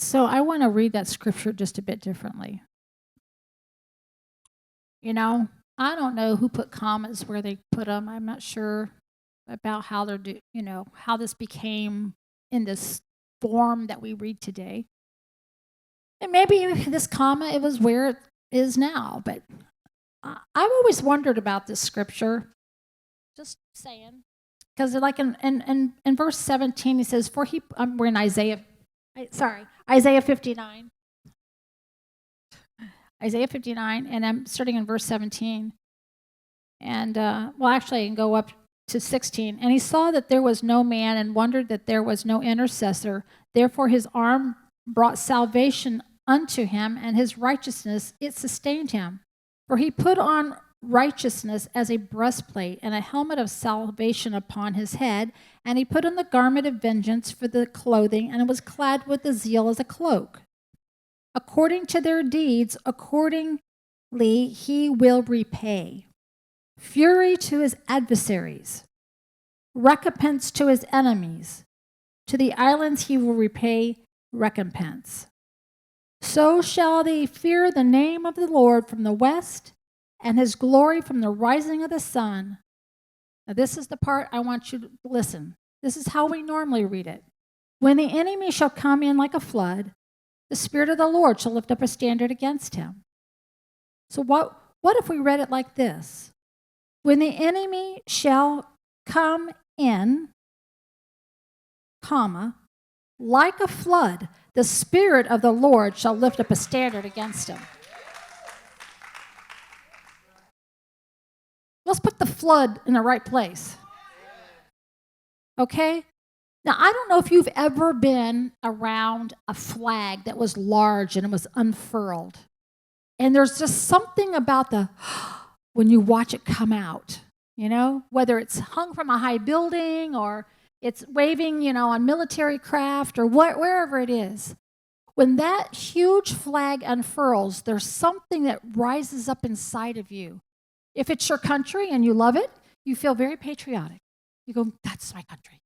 So I want to read that scripture just a bit differently. You know, I don't know who put commas where they put them. I'm not sure about how they're how this became in this form that we read today. And maybe this comma, it was where it is now. But I've always wondered about this scripture. Just saying. Because like in verse 17, he says, we're in Isaiah 59. Isaiah 59, and I'm starting in verse 17. And, actually, I can go up to 16. And he saw that there was no man and wondered that there was no intercessor. Therefore his arm brought salvation unto him, and his righteousness, it sustained him. For he put on righteousness as a breastplate and a helmet of salvation upon his head, and he put on the garment of vengeance for the clothing, and was clad with the zeal as a cloak. According to their deeds, accordingly he will repay. Fury to his adversaries, recompense to his enemies. To the islands he will repay recompense. So shall they fear the name of the Lord from the west, and his glory from the rising of the sun. Now this is the part I want you to listen. This is how we normally read it. When the enemy shall come in like a flood, the Spirit of the Lord shall lift up a standard against him. So what if we read it like this? When the enemy shall come in, comma, like a flood, the Spirit of the Lord shall lift up a standard against him. Let's put the flood in the right place. Okay? Now, I don't know if you've ever been around a flag that was large and it was unfurled. And there's just something about when you watch it come out, whether it's hung from a high building or it's waving, on military craft or wherever it is. When that huge flag unfurls, there's something that rises up inside of you. If it's your country and you love it, you feel very patriotic. You go, that's my country.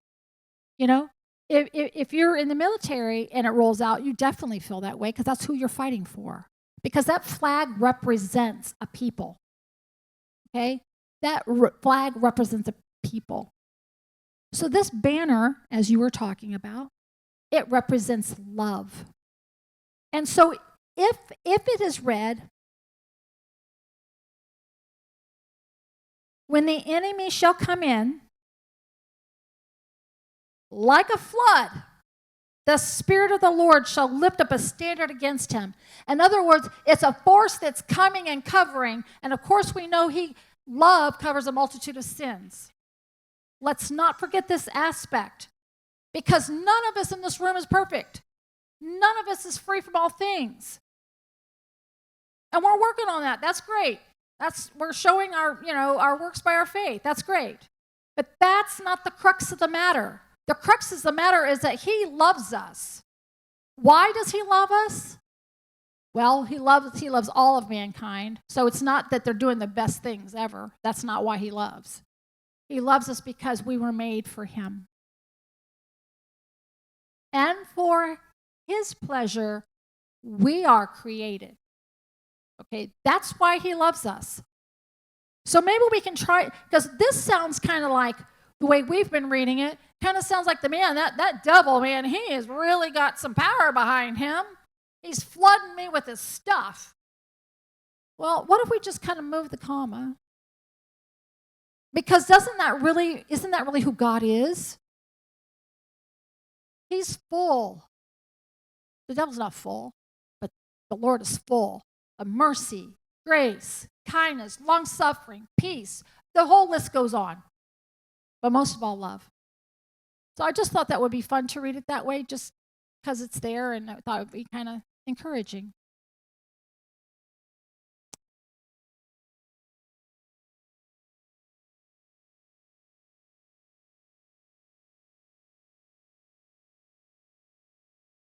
If you're in the military and it rolls out, you definitely feel that way because that's who you're fighting for. Because that flag represents a people. Okay? That flag represents a people. So this banner, as you were talking about, it represents love. And so if it is read, when the enemy shall come in, like a flood, the Spirit of the Lord shall lift up a standard against him. In other words, it's a force that's coming and covering. And of course, we know love covers a multitude of sins. Let's not forget this aspect, because none of us in this room is perfect. None of us is free from all things. And we're working on that. That's great. We're showing our works by our faith. That's great. But that's not the crux of the matter. The crux of the matter is that he loves us. Why does he love us? Well, he loves all of mankind. So it's not that they're doing the best things ever. That's not why he loves. He loves us because we were made for him. And for his pleasure, we are created. Okay, that's why he loves us. So maybe we can try, because this sounds kind of like the way we've been reading it, kind of sounds like that devil, man, he has really got some power behind him. He's flooding me with his stuff. Well, what if we just kind of move the comma? Because isn't that really who God is? He's full. The devil's not full, but the Lord is full of mercy, grace, kindness, long-suffering, peace. The whole list goes on. But most of all, love. So I just thought that would be fun to read it that way, just because it's there, and I thought it would be kind of encouraging.